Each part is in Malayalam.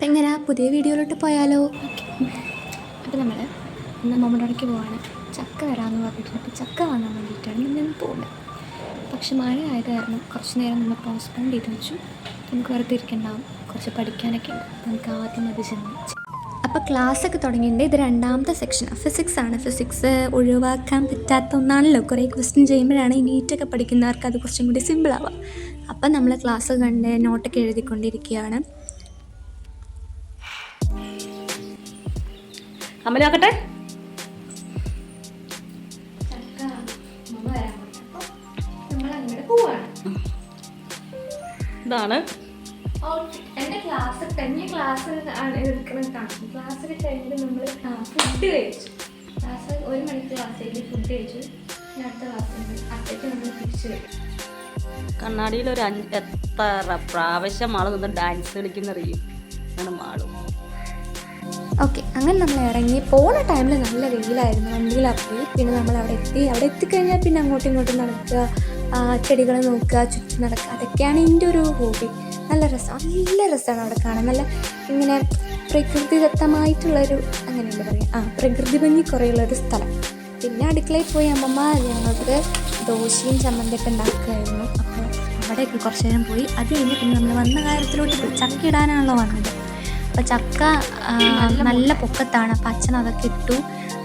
എങ്ങനെ പുതിയ വീഡിയോയിലോട്ട് പോയാലോ? അപ്പോൾ നമ്മൾ ഇന്ന് മമ്മടോടേക്ക് പോവാണ്. ചക്ക വരാമെന്ന് പറഞ്ഞിട്ടുണ്ട്. അപ്പോൾ ചക്ക വാങ്ങാൻ വേണ്ടിയിട്ടാണ് നമ്മൾ പോകുന്നത്. പക്ഷെ മഴ ആയത് കാരണം കുറച്ച് നേരം നമ്മൾ പോസ്റ്റ്പോൺ ചെയ്ത് വെച്ചു. നമുക്ക് വെറുതെ ഇരിക്കണ്ടാവും, കുറച്ച് പഠിക്കാനൊക്കെ ഉണ്ട്. നമുക്ക് ആദ്യം അത് ചെന്ന് അപ്പോൾ ക്ലാസ്സൊക്കെ തുടങ്ങിയിട്ടുണ്ട്. ഇത് രണ്ടാമത്തെ സെക്ഷനാണ്, ഫിസിക്സ് ആണ്. ഫിസിക്സ് ഒഴിവാക്കാൻ പറ്റാത്ത ഒന്നാണല്ലോ. കുറേ ക്വസ്റ്റ്യൻ ചെയ്യുമ്പോഴാണ് ഈ നീറ്റൊക്കെ പഠിക്കുന്നവർക്ക് അത് കുറച്ചും കൂടി സിമ്പിളാവുക. അപ്പം നമ്മൾ ക്ലാസ് കണ്ട് നോട്ടൊക്കെ എഴുതിക്കൊണ്ടിരിക്കുകയാണ്. അമ്മലാക്കട്ടെ ഇതാണ് എൻ്റെ ക്ലാസ് കഴിഞ്ഞ ക്ലാസ് എടുക്കുന്ന ക്ലാസ്സിൽ കഴിഞ്ഞിട്ട് നമ്മൾ ഫുഡ് കഴിച്ചു. ക്ലാസ് 1 മണിക്ക് ക്ലാസ് കഴിഞ്ഞ് ഫുഡ് കഴിച്ചു. അടുത്ത ക്ലാസ് ഉണ്ട്, അപ്പോഴേക്ക് നമ്മൾ തിരിച്ചു വരും. കണ്ണാടിയിൽ ഒരു എത്ര പ്രാവശ്യം ആൾ നിന്ന് ഡാൻസ് കളിക്കുന്നറിയും അങ്ങനെ മാളും. ഓക്കെ, അങ്ങനെ നമ്മൾ ഇറങ്ങി പോണ ടൈമിൽ നല്ല വെയിലായിരുന്നു. വണ്ടിയിലാണ് പോയി. പിന്നെ നമ്മൾ അവിടെ എത്തിക്കഴിഞ്ഞാൽ പിന്നെ അങ്ങോട്ടും ഇങ്ങോട്ടും നടക്കുക, ചെടികൾ നോക്കുക, ചുറ്റും നടക്കുക. അതൊക്കെയാണ് എൻ്റെ ഒരു ഹോബി. നല്ല രസമാണ് അവിടെ കാണാൻ. നല്ല ഇങ്ങനെ പ്രകൃതിദത്തമായിട്ടുള്ളൊരു അങ്ങനെയല്ലേ പറയാം, പ്രകൃതി ഭംഗി കുറേയുള്ളൊരു സ്ഥലം. പിന്നെ അടുക്കളയിൽ പോയി അമ്മമ്മ ഞങ്ങൾക്ക് ദോശയും ചമ്മന്തിയൊക്കെ ഉണ്ടാക്കുമായിരുന്നു. അപ്പോൾ അവിടെയൊക്കെ കുറച്ച് നേരം പോയി. അത് കഴിഞ്ഞ് പിന്നെ നമ്മൾ വന്ന കാര്യത്തിലോട്ട് പോയി. ചക്ക ഇടാനാണല്ലോ വന്നത്. അപ്പോൾ ചക്ക നല്ല പൊക്കത്താണ്. അപ്പോൾ അച്ഛൻ അതൊക്കെ ഇട്ടു.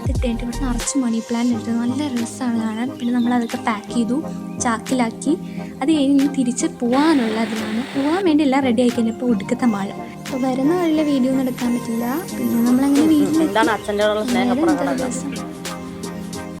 അത് കഴിഞ്ഞിട്ട് ഇവിടെ നിറച്ച് മണി പ്ലാന്റ് എടുത്തു. നല്ല രസമാണ് കാണാൻ. പിന്നെ നമ്മളതൊക്കെ പാക്ക് ചെയ്തു, ചാക്കിലാക്കി. അത് കഴിഞ്ഞ് തിരിച്ച് പോകാനുള്ളതിനാണ്. പോകാൻ വേണ്ടി എല്ലാം റെഡി ആയി കഴിഞ്ഞപ്പോൾ ഒടുക്കത്തെ മഴ. അപ്പോൾ വരുന്ന വഴിയിലെ വീഡിയോ ഒന്നും എടുക്കാൻ പറ്റില്ല. പിന്നെ നമ്മളങ്ങനെ വീട്ടിലെത്തി. അച്ഛൻ്റെ ദിവസം